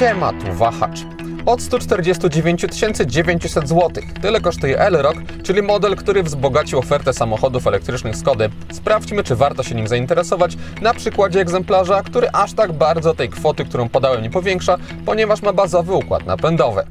Siema, tu wahacz. Od 149 900 zł. Tyle kosztuje Elroq, czyli model, który wzbogacił ofertę samochodów elektrycznych Skody. Sprawdźmy, czy warto się nim zainteresować na przykładzie egzemplarza, który aż tak bardzo tej kwoty, którą podałem, nie powiększa, ponieważ ma bazowy układ napędowy.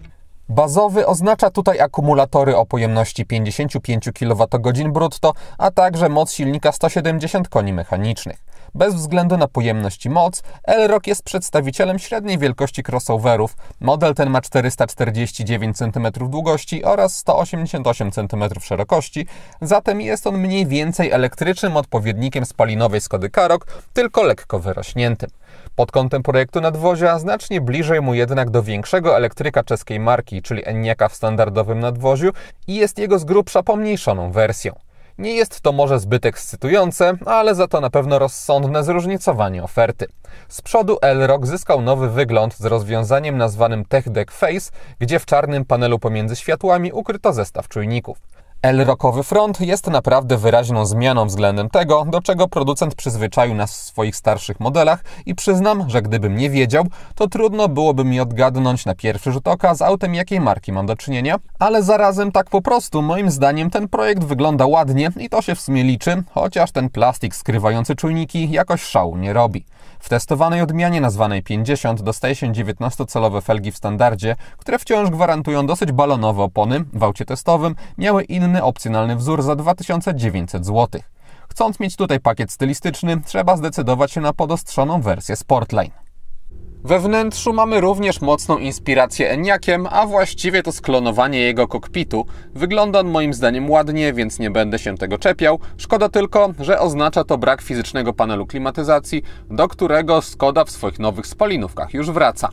Bazowy oznacza tutaj akumulatory o pojemności 55 kWh brutto, a także moc silnika 170 koni mechanicznych. Bez względu na pojemność i moc, Elroq jest przedstawicielem średniej wielkości crossoverów. Model ten ma 449 cm długości oraz 188 cm szerokości, zatem jest on mniej więcej elektrycznym odpowiednikiem spalinowej Skody Karoq, tylko lekko wyrośniętym. Pod kątem projektu nadwozia znacznie bliżej mu jednak do większego elektryka czeskiej marki, czyli Enyaqa w standardowym nadwoziu, i jest jego z grubsza pomniejszoną wersją. Nie jest to może zbyt ekscytujące, ale za to na pewno rozsądne zróżnicowanie oferty. Z przodu Elroq zyskał nowy wygląd z rozwiązaniem nazwanym TechDeck Face, gdzie w czarnym panelu pomiędzy światłami ukryto zestaw czujników. Elroqowy front jest naprawdę wyraźną zmianą względem tego, do czego producent przyzwyczaił nas w swoich starszych modelach i przyznam, że gdybym nie wiedział, to trudno byłoby mi odgadnąć na pierwszy rzut oka, z autem jakiej marki mam do czynienia, ale zarazem tak po prostu moim zdaniem ten projekt wygląda ładnie i to się w sumie liczy, chociaż ten plastik skrywający czujniki jakoś szału nie robi. W testowanej odmianie nazwanej 50 dostaje się 19-calowe felgi w standardzie, które wciąż gwarantują dosyć balonowe opony. W aucie testowym miały inny opcjonalny wzór za 2900 zł. Chcąc mieć tutaj pakiet stylistyczny, trzeba zdecydować się na podostrzoną wersję Sportline. We wnętrzu mamy również mocną inspirację Enyaqiem, a właściwie to sklonowanie jego kokpitu. Wygląda on moim zdaniem ładnie, więc nie będę się tego czepiał. Szkoda tylko, że oznacza to brak fizycznego panelu klimatyzacji, do którego Skoda w swoich nowych spalinówkach już wraca.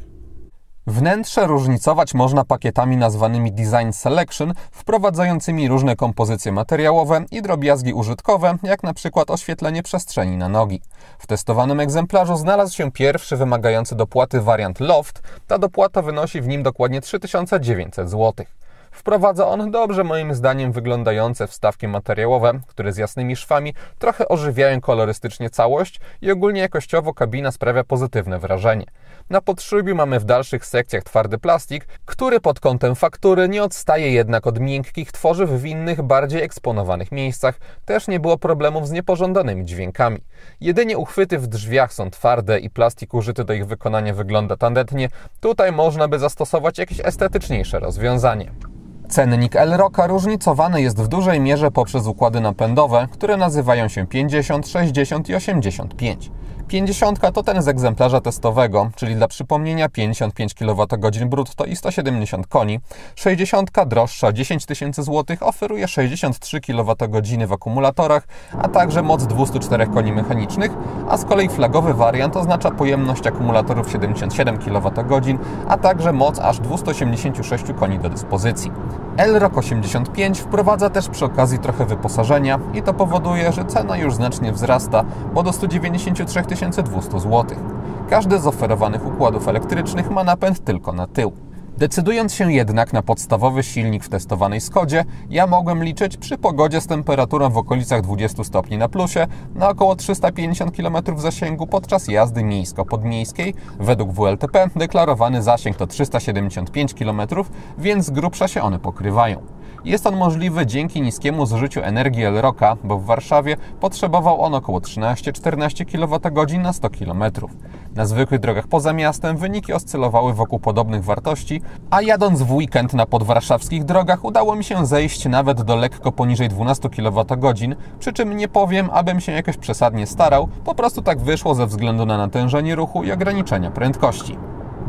Wnętrze różnicować można pakietami nazwanymi Design Selection, wprowadzającymi różne kompozycje materiałowe i drobiazgi użytkowe, jak na przykład oświetlenie przestrzeni na nogi. W testowanym egzemplarzu znalazł się pierwszy wymagający dopłaty wariant Loft. Ta dopłata wynosi w nim dokładnie 3900 zł. Wprowadza on dobrze moim zdaniem wyglądające wstawki materiałowe, które z jasnymi szwami trochę ożywiają kolorystycznie całość i ogólnie jakościowo kabina sprawia pozytywne wrażenie. Na podszybie mamy w dalszych sekcjach twardy plastik, który pod kątem faktury nie odstaje jednak od miękkich tworzyw w innych, bardziej eksponowanych miejscach. Też nie było problemów z niepożądanymi dźwiękami. Jedynie uchwyty w drzwiach są twarde i plastik użyty do ich wykonania wygląda tandetnie. Tutaj można by zastosować jakieś estetyczniejsze rozwiązanie. Cennik Elroqa różnicowany jest w dużej mierze poprzez układy napędowe, które nazywają się 50, 60 i 85. 50 to ten z egzemplarza testowego, czyli dla przypomnienia 55 kWh brutto i 170 koni. 60 droższa 10 000 zł oferuje 63 kWh w akumulatorach, a także moc 204 koni mechanicznych, a z kolei flagowy wariant oznacza pojemność akumulatorów 77 kWh, a także moc aż 286 koni do dyspozycji. Elroq 85 wprowadza też przy okazji trochę wyposażenia i to powoduje, że cena już znacznie wzrasta, bo do 193 200 zł. Każdy z oferowanych układów elektrycznych ma napęd tylko na tył. Decydując się jednak na podstawowy silnik w testowanej Skodzie, ja mogłem liczyć przy pogodzie z temperaturą w okolicach 20 stopni na plusie na około 350 km zasięgu podczas jazdy miejsko-podmiejskiej. Według WLTP deklarowany zasięg to 375 km, więc z grubsza się one pokrywają. Jest on możliwy dzięki niskiemu zużyciu energii Elroqa, bo w Warszawie potrzebował on około 13-14 kWh na 100 km. Na zwykłych drogach poza miastem wyniki oscylowały wokół podobnych wartości, a jadąc w weekend na podwarszawskich drogach udało mi się zejść nawet do lekko poniżej 12 kWh, przy czym nie powiem, abym się jakoś przesadnie starał, po prostu tak wyszło ze względu na natężenie ruchu i ograniczenia prędkości.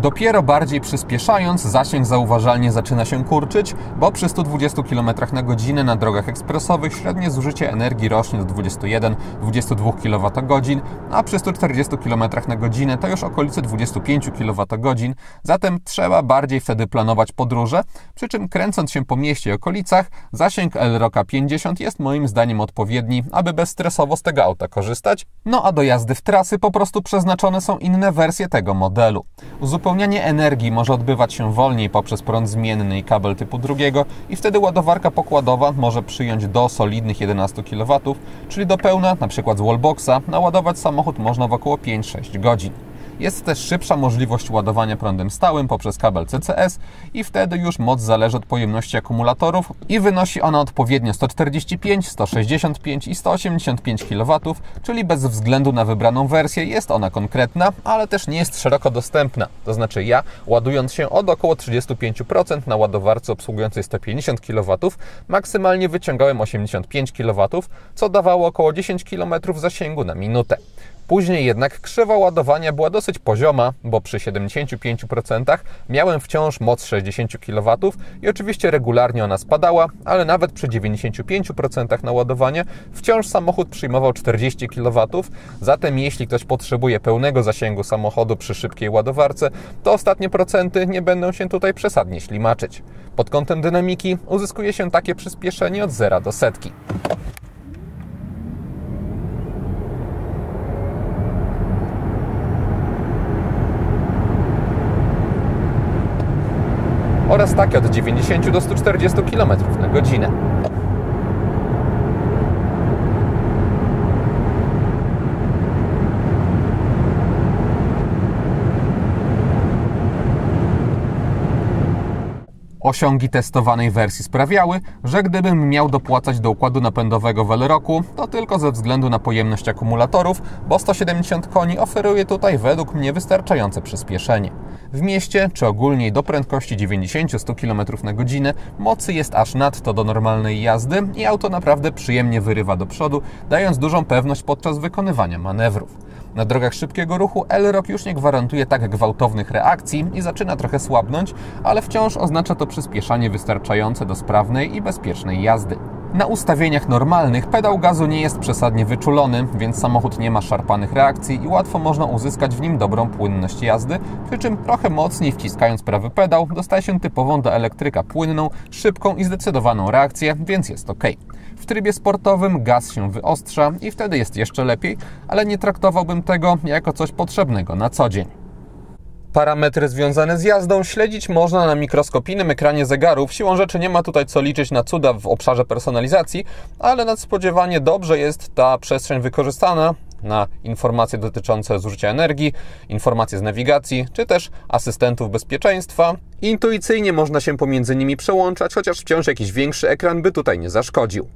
Dopiero bardziej przyspieszając, zasięg zauważalnie zaczyna się kurczyć, bo przy 120 km/h na drogach ekspresowych średnie zużycie energii rośnie do 21-22 kWh, a przy 140 km/h to już okolice 25 kWh, zatem trzeba bardziej wtedy planować podróże, przy czym kręcąc się po mieście i okolicach, zasięg Elroqa 50 jest moim zdaniem odpowiedni, aby bezstresowo z tego auta korzystać, no a do jazdy w trasy po prostu przeznaczone są inne wersje tego modelu. Uzupełnianie energii może odbywać się wolniej poprzez prąd zmienny i kabel typu drugiego i wtedy ładowarka pokładowa może przyjąć do solidnych 11 kW, czyli do pełna, np. z wallboxa, naładować samochód można w około 5-6 godzin. Jest też szybsza możliwość ładowania prądem stałym poprzez kabel CCS i wtedy już moc zależy od pojemności akumulatorów i wynosi ona odpowiednio 145, 165 i 185 kW, czyli bez względu na wybraną wersję jest ona konkretna, ale też nie jest szeroko dostępna. To znaczy ja, ładując się od około 35% na ładowarce obsługującej 150 kW, maksymalnie wyciągałem 85 kW, co dawało około 10 km zasięgu na minutę. Później jednak krzywa ładowania była dosyć pozioma, bo przy 75% miałem wciąż moc 60 kW i oczywiście regularnie ona spadała, ale nawet przy 95% naładowania wciąż samochód przyjmował 40 kW, zatem jeśli ktoś potrzebuje pełnego zasięgu samochodu przy szybkiej ładowarce, to ostatnie procenty nie będą się tutaj przesadnie ślimaczyć. Pod kątem dynamiki uzyskuje się takie przyspieszenie od 0 do setki. Oraz takie od 90 do 140 km na godzinę. Osiągi testowanej wersji sprawiały, że gdybym miał dopłacać do układu napędowego w L-Rocku, to tylko ze względu na pojemność akumulatorów, bo 170 koni oferuje tutaj według mnie wystarczające przyspieszenie. W mieście, czy ogólnie do prędkości 90-100 km na godzinę, mocy jest aż nadto do normalnej jazdy i auto naprawdę przyjemnie wyrywa do przodu, dając dużą pewność podczas wykonywania manewrów. Na drogach szybkiego ruchu L-Rock już nie gwarantuje tak gwałtownych reakcji i zaczyna trochę słabnąć, ale wciąż oznacza to przyspieszanie wystarczające do sprawnej i bezpiecznej jazdy. Na ustawieniach normalnych pedał gazu nie jest przesadnie wyczulony, więc samochód nie ma szarpanych reakcji i łatwo można uzyskać w nim dobrą płynność jazdy, przy czym trochę mocniej wciskając prawy pedał dostaje się typową do elektryka płynną, szybką i zdecydowaną reakcję, więc jest ok. W trybie sportowym gaz się wyostrza i wtedy jest jeszcze lepiej, ale nie traktowałbym tego jako coś potrzebnego na co dzień. Parametry związane z jazdą śledzić można na mikroskopijnym ekranie zegarów. Siłą rzeczy nie ma tutaj co liczyć na cuda w obszarze personalizacji, ale nadspodziewanie dobrze jest ta przestrzeń wykorzystana na informacje dotyczące zużycia energii, informacje z nawigacji, czy też asystentów bezpieczeństwa. Intuicyjnie można się pomiędzy nimi przełączać, chociaż wciąż jakiś większy ekran by tutaj nie zaszkodził.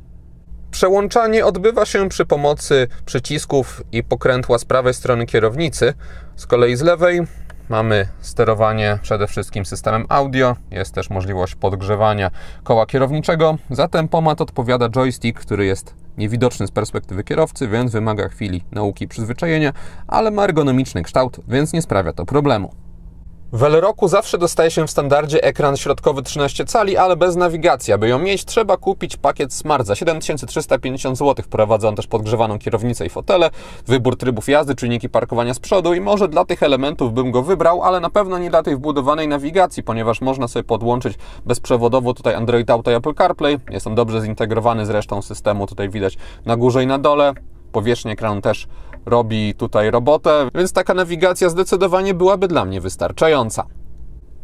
Przełączanie odbywa się przy pomocy przycisków i pokrętła z prawej strony kierownicy. Z kolei z lewej mamy sterowanie przede wszystkim systemem audio, jest też możliwość podgrzewania koła kierowniczego. Za tempomat odpowiada joystick, który jest niewidoczny z perspektywy kierowcy, więc wymaga chwili nauki i przyzwyczajenia, ale ma ergonomiczny kształt, więc nie sprawia to problemu. W L-Rocku zawsze dostaje się w standardzie ekran środkowy 13 cali, ale bez nawigacji. Aby ją mieć, trzeba kupić pakiet Smart za 7350 zł. Wprowadza on też podgrzewaną kierownicę i fotele, wybór trybów jazdy, czujniki parkowania z przodu i może dla tych elementów bym go wybrał, ale na pewno nie dla tej wbudowanej nawigacji, ponieważ można sobie podłączyć bezprzewodowo tutaj Android Auto i Apple CarPlay. Jest on dobrze zintegrowany z resztą systemu, tutaj widać na górze i na dole. Powierzchnia ekranu też robi tutaj robotę, więc taka nawigacja zdecydowanie byłaby dla mnie wystarczająca.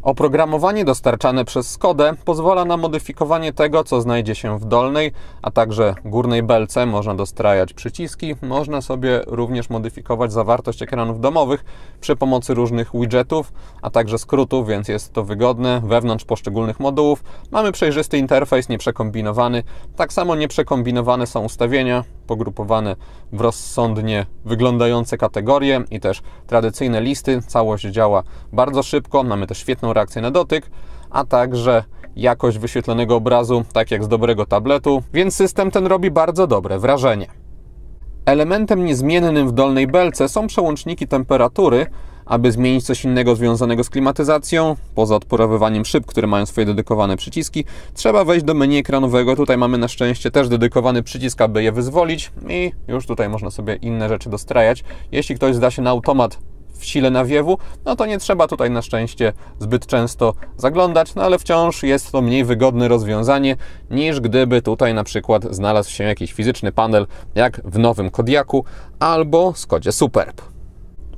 Oprogramowanie dostarczane przez Skodę pozwala na modyfikowanie tego, co znajdzie się w dolnej, a także górnej belce. Można dostrajać przyciski, można sobie również modyfikować zawartość ekranów domowych przy pomocy różnych widgetów, a także skrótów, więc jest to wygodne. Wewnątrz poszczególnych modułów mamy przejrzysty interfejs, nieprzekombinowany. Tak samo nieprzekombinowane są ustawienia, pogrupowane w rozsądnie wyglądające kategorie i też tradycyjne listy. Całość działa bardzo szybko, mamy też świetną reakcję na dotyk, a także jakość wyświetlonego obrazu, tak jak z dobrego tabletu, więc system ten robi bardzo dobre wrażenie. Elementem niezmiennym w dolnej belce są przełączniki temperatury. Aby zmienić coś innego związanego z klimatyzacją, poza odparowywaniem szyb, które mają swoje dedykowane przyciski, trzeba wejść do menu ekranowego. Tutaj mamy na szczęście też dedykowany przycisk, aby je wyzwolić i już tutaj można sobie inne rzeczy dostrajać. Jeśli ktoś zda się na automat w sile nawiewu, no to nie trzeba tutaj na szczęście zbyt często zaglądać, no ale wciąż jest to mniej wygodne rozwiązanie niż gdyby tutaj na przykład znalazł się jakiś fizyczny panel jak w nowym Kodiaqu albo Skodzie Superb.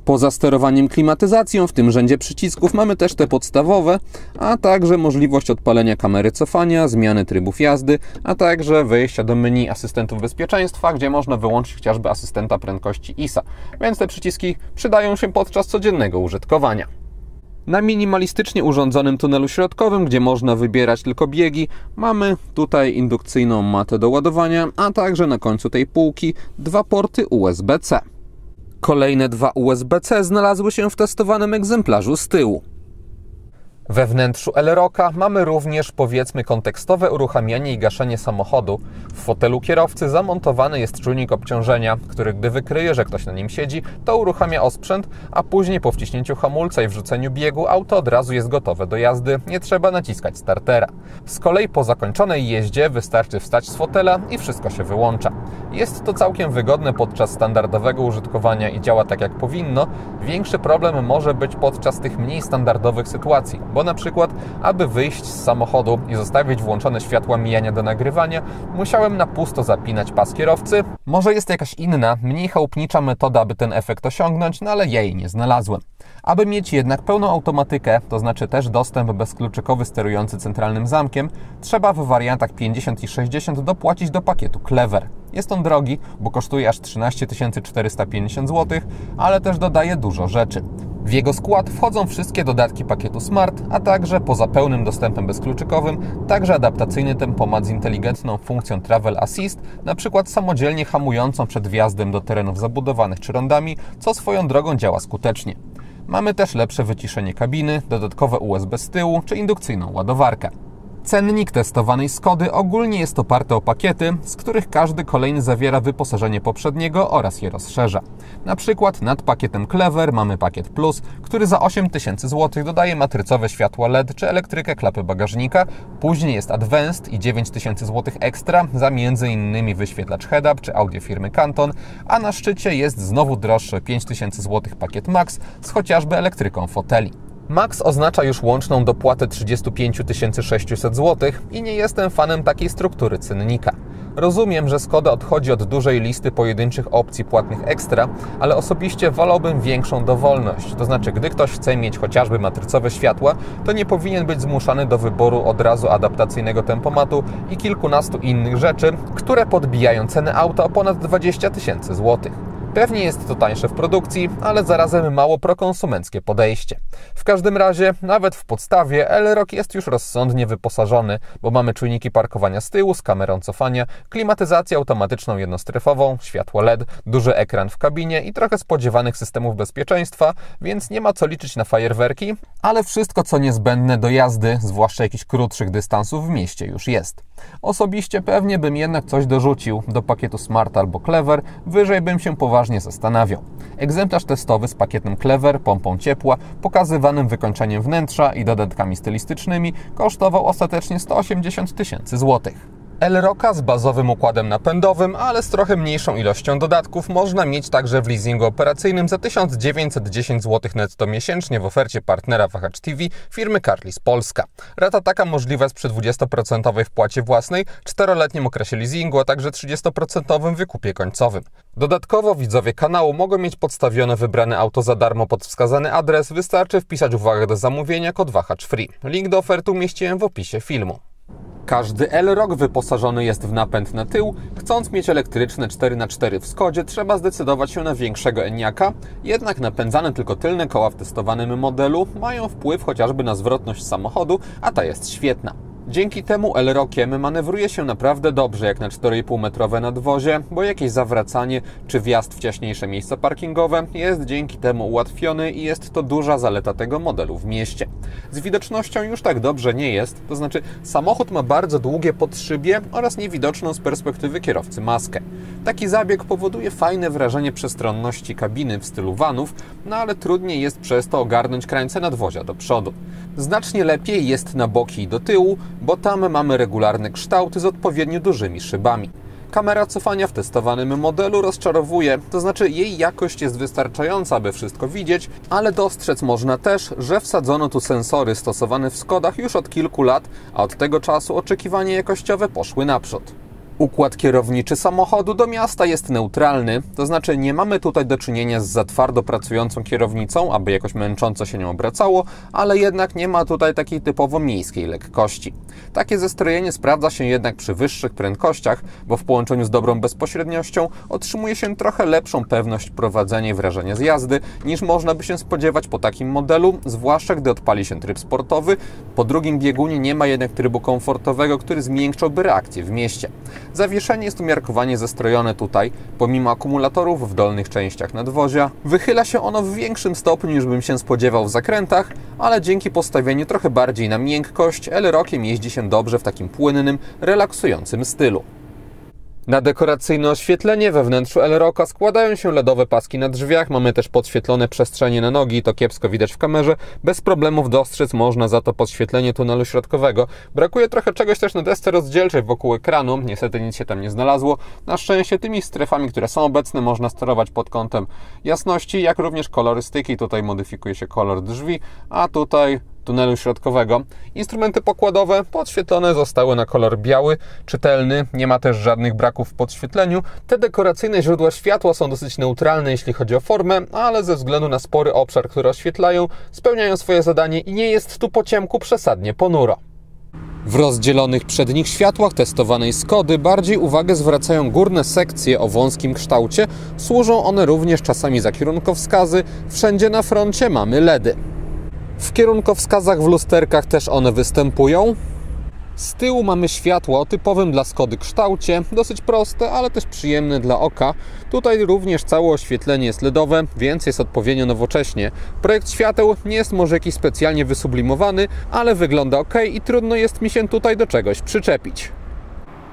Poza sterowaniem klimatyzacją w tym rzędzie przycisków mamy też te podstawowe, a także możliwość odpalenia kamery cofania, zmiany trybów jazdy, a także wejścia do menu asystentów bezpieczeństwa, gdzie można wyłączyć chociażby asystenta prędkości ISA, więc te przyciski przydają się podczas codziennego użytkowania. Na minimalistycznie urządzonym tunelu środkowym, gdzie można wybierać tylko biegi, mamy tutaj indukcyjną matę do ładowania, a także na końcu tej półki 2 porty USB-C. Kolejne 2 USB-C znalazły się w testowanym egzemplarzu z tyłu. We wnętrzu Elrocka mamy również, powiedzmy, kontekstowe uruchamianie i gaszenie samochodu. W fotelu kierowcy zamontowany jest czujnik obciążenia, który gdy wykryje, że ktoś na nim siedzi, to uruchamia osprzęt, a później po wciśnięciu hamulca i wrzuceniu biegu auto od razu jest gotowe do jazdy, nie trzeba naciskać startera. Z kolei po zakończonej jeździe wystarczy wstać z fotela i wszystko się wyłącza. Jest to całkiem wygodne podczas standardowego użytkowania i działa tak jak powinno. Większy problem może być podczas tych mniej standardowych sytuacji, bo na przykład, aby wyjść z samochodu i zostawić włączone światła mijania do nagrywania, musiałem na pusto zapinać pas kierowcy. Może jest jakaś inna, mniej chałupnicza metoda, aby ten efekt osiągnąć, no ale ja jej nie znalazłem. Aby mieć jednak pełną automatykę, to znaczy też dostęp bezkluczykowy sterujący centralnym zamkiem, trzeba w wariantach 50 i 60 dopłacić do pakietu Clever. Jest on drogi, bo kosztuje aż 13 450 zł, ale też dodaje dużo rzeczy. W jego skład wchodzą wszystkie dodatki pakietu Smart, a także poza pełnym dostępem bezkluczykowym, także adaptacyjny tempomat z inteligentną funkcją Travel Assist, na przykład samodzielnie hamującą przed wjazdem do terenów zabudowanych czy rondami, co swoją drogą działa skutecznie. Mamy też lepsze wyciszenie kabiny, dodatkowe USB z tyłu czy indukcyjną ładowarkę. Cennik testowanej Skody ogólnie jest oparty o pakiety, z których każdy kolejny zawiera wyposażenie poprzedniego oraz je rozszerza. Na przykład nad pakietem Clever mamy pakiet Plus, który za 8000 zł dodaje matrycowe światła LED czy elektrykę klapy bagażnika, później jest Advanced i 9000 zł ekstra za m.in. wyświetlacz head-up czy audio firmy Canton, a na szczycie jest znowu droższy 5000 zł pakiet Max z chociażby elektryką foteli. Max oznacza już łączną dopłatę 35 600 zł i nie jestem fanem takiej struktury cennika. Rozumiem, że Skoda odchodzi od dużej listy pojedynczych opcji płatnych ekstra, ale osobiście wolałbym większą dowolność. To znaczy, gdy ktoś chce mieć chociażby matrycowe światła, to nie powinien być zmuszany do wyboru od razu adaptacyjnego tempomatu i kilkunastu innych rzeczy, które podbijają cenę auta o ponad 20 000 zł. Pewnie jest to tańsze w produkcji, ale zarazem mało prokonsumenckie podejście. W każdym razie, nawet w podstawie Elrock jest już rozsądnie wyposażony, bo mamy czujniki parkowania z tyłu z kamerą cofania, klimatyzację automatyczną jednostrefową, światło LED, duży ekran w kabinie i trochę spodziewanych systemów bezpieczeństwa, więc nie ma co liczyć na fajerwerki, ale wszystko co niezbędne do jazdy, zwłaszcza jakichś krótszych dystansów w mieście już jest. Osobiście pewnie bym jednak coś dorzucił do pakietu Smart albo Clever, wyżej bym się poważnie zastanawiał. Egzemplarz testowy z pakietem Clever, pompą ciepła, pokazywanym wykończeniem wnętrza i dodatkami stylistycznymi kosztował ostatecznie 180 000 zł. Elrocka z bazowym układem napędowym, ale z trochę mniejszą ilością dodatków można mieć także w leasingu operacyjnym za 1910 zł netto miesięcznie w ofercie partnera Wahacz TV firmy Carlis Polska. Rata taka możliwa jest przy 20% wpłacie własnej, 4-letnim okresie leasingu, a także 30% wykupie końcowym. Dodatkowo widzowie kanału mogą mieć podstawione wybrane auto za darmo pod wskazany adres, wystarczy wpisać uwagę do zamówienia kod Wahacz Free. Link do oferty umieściłem w opisie filmu. Każdy Elrock wyposażony jest w napęd na tył. Chcąc mieć elektryczne 4x4 w Skodzie, trzeba zdecydować się na większego Enyaq'a, jednak napędzane tylko tylne koła w testowanym modelu mają wpływ chociażby na zwrotność samochodu, a ta jest świetna. Dzięki temu Elrockiem manewruje się naprawdę dobrze jak na 4,5-metrowe nadwozie, bo jakieś zawracanie czy wjazd w ciaśniejsze miejsca parkingowe jest dzięki temu ułatwiony i jest to duża zaleta tego modelu w mieście. Z widocznością już tak dobrze nie jest, to znaczy samochód ma bardzo długie podszybie oraz niewidoczną z perspektywy kierowcy maskę. Taki zabieg powoduje fajne wrażenie przestronności kabiny w stylu vanów, no ale trudniej jest przez to ogarnąć krańce nadwozia do przodu. Znacznie lepiej jest na boki i do tyłu, bo tam mamy regularne kształty z odpowiednio dużymi szybami. Kamera cofania w testowanym modelu rozczarowuje, to znaczy jej jakość jest wystarczająca, aby wszystko widzieć, ale dostrzec można też, że wsadzono tu sensory stosowane w Skodach już od kilku lat, a od tego czasu oczekiwania jakościowe poszły naprzód. Układ kierowniczy samochodu do miasta jest neutralny, to znaczy nie mamy tutaj do czynienia z za twardo pracującą kierownicą, aby jakoś męcząco się nią obracało, ale jednak nie ma tutaj takiej typowo miejskiej lekkości. Takie zestrojenie sprawdza się jednak przy wyższych prędkościach, bo w połączeniu z dobrą bezpośredniością otrzymuje się trochę lepszą pewność prowadzenia i wrażenia z jazdy, niż można by się spodziewać po takim modelu, zwłaszcza gdy odpali się tryb sportowy. Po drugim biegunie nie ma jednak trybu komfortowego, który zmiękczałby reakcję w mieście. Zawieszenie jest umiarkowanie zestrojone tutaj, pomimo akumulatorów w dolnych częściach nadwozia. Wychyla się ono w większym stopniu niż bym się spodziewał w zakrętach, ale dzięki postawieniu trochę bardziej na miękkość, L-Rockiem jeździ się dobrze w takim płynnym, relaksującym stylu. Na dekoracyjne oświetlenie we wnętrzu L-Rocka składają się LEDowe paski na drzwiach, mamy też podświetlone przestrzenie na nogi, to kiepsko widać w kamerze, bez problemów dostrzec można za to podświetlenie tunelu środkowego. Brakuje trochę czegoś też na desce rozdzielczej wokół ekranu, niestety nic się tam nie znalazło. Na szczęście tymi strefami, które są obecne, można sterować pod kątem jasności, jak również kolorystyki, tutaj modyfikuje się kolor drzwi, a tutaj tunelu środkowego. Instrumenty pokładowe podświetlone zostały na kolor biały, czytelny, nie ma też żadnych braków w podświetleniu. Te dekoracyjne źródła światła są dosyć neutralne, jeśli chodzi o formę, ale ze względu na spory obszar, który oświetlają, spełniają swoje zadanie i nie jest tu po ciemku przesadnie ponuro. W rozdzielonych przednich światłach testowanej Skody bardziej uwagę zwracają górne sekcje o wąskim kształcie. Służą one również czasami za kierunkowskazy. Wszędzie na froncie mamy LEDy. W kierunkowskazach w lusterkach też one występują. Z tyłu mamy światło o typowym dla Skody kształcie, dosyć proste, ale też przyjemne dla oka. Tutaj również całe oświetlenie jest LEDowe, więc jest odpowiednio nowocześnie. Projekt świateł nie jest może jakiś specjalnie wysublimowany, ale wygląda ok i trudno jest mi się tutaj do czegoś przyczepić.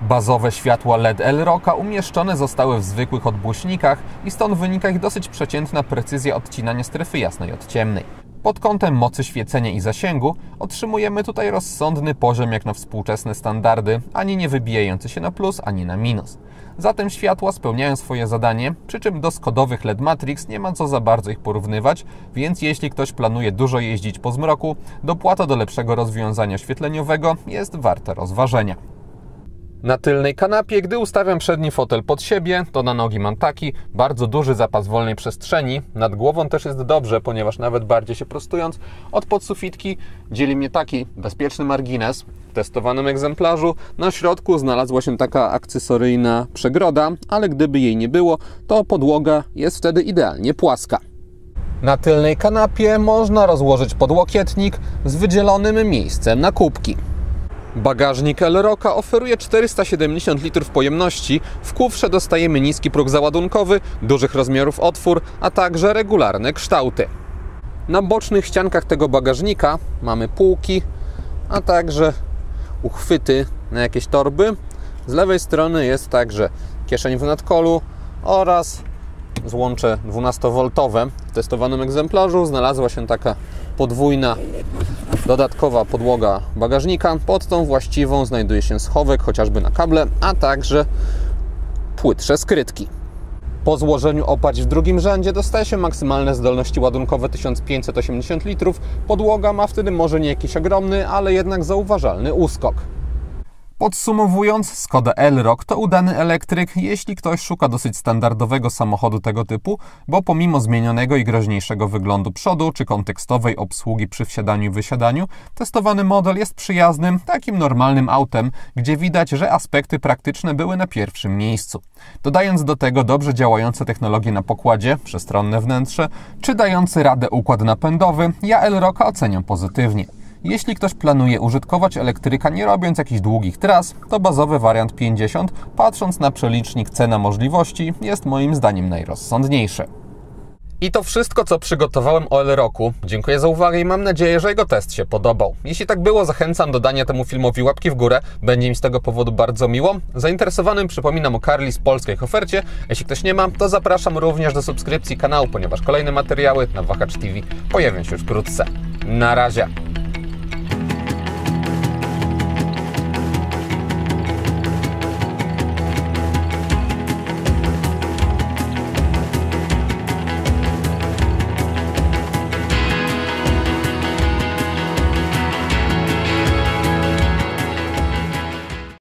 Bazowe światła LED L-Rocka umieszczone zostały w zwykłych odbłyśnikach i stąd wynika ich dosyć przeciętna precyzja odcinania strefy jasnej od ciemnej. Pod kątem mocy świecenia i zasięgu otrzymujemy tutaj rozsądny poziom jak na współczesne standardy, ani nie wybijający się na plus, ani na minus. Zatem światła spełniają swoje zadanie, przy czym do Skodowych LED Matrix nie ma co za bardzo ich porównywać, więc jeśli ktoś planuje dużo jeździć po zmroku, dopłata do lepszego rozwiązania oświetleniowego jest warta rozważenia. Na tylnej kanapie, gdy ustawiam przedni fotel pod siebie, to na nogi mam taki bardzo duży zapas wolnej przestrzeni. Nad głową też jest dobrze, ponieważ nawet bardziej się prostując, od podsufitki dzieli mnie taki bezpieczny margines. W testowanym egzemplarzu na środku znalazła się taka akcesoryjna przegroda, ale gdyby jej nie było, to podłoga jest wtedy idealnie płaska. Na tylnej kanapie można rozłożyć podłokietnik z wydzielonym miejscem na kubki. Bagażnik L-Rocka oferuje 470 litrów pojemności, w kufrze dostajemy niski próg załadunkowy, dużych rozmiarów otwór, a także regularne kształty. Na bocznych ściankach tego bagażnika mamy półki, a także uchwyty na jakieś torby. Z lewej strony jest także kieszeń w nadkolu oraz złącze 12V. W testowanym egzemplarzu znalazła się taka podwójna dodatkowa podłoga bagażnika. Pod tą właściwą znajduje się schowek, chociażby na kable, a także płytsze skrytki. Po złożeniu oparć w drugim rzędzie dostaje się maksymalne zdolności ładunkowe 1580 litrów. Podłoga ma wtedy może nie jakiś ogromny, ale jednak zauważalny uskok. Podsumowując, Skoda L-Rock to udany elektryk, jeśli ktoś szuka dosyć standardowego samochodu tego typu, bo pomimo zmienionego i groźniejszego wyglądu przodu czy kontekstowej obsługi przy wsiadaniu i wysiadaniu, testowany model jest przyjaznym, takim normalnym autem, gdzie widać, że aspekty praktyczne były na pierwszym miejscu. Dodając do tego dobrze działające technologie na pokładzie, przestronne wnętrze, czy dający radę układ napędowy, ja L-Rocka oceniam pozytywnie. Jeśli ktoś planuje użytkować elektryka nie robiąc jakichś długich tras, to bazowy wariant 50, patrząc na przelicznik cena możliwości, jest moim zdaniem najrozsądniejszy. I to wszystko, co przygotowałem o L-Rocku. Dziękuję za uwagę i mam nadzieję, że jego test się podobał. Jeśli tak było, zachęcam do dania temu filmowi łapki w górę. Będzie mi z tego powodu bardzo miło. Zainteresowanym przypominam o Carlis polskiej ofercie. Jeśli ktoś nie ma, to zapraszam również do subskrypcji kanału, ponieważ kolejne materiały na Wahacz TV pojawią się już wkrótce. Na razie!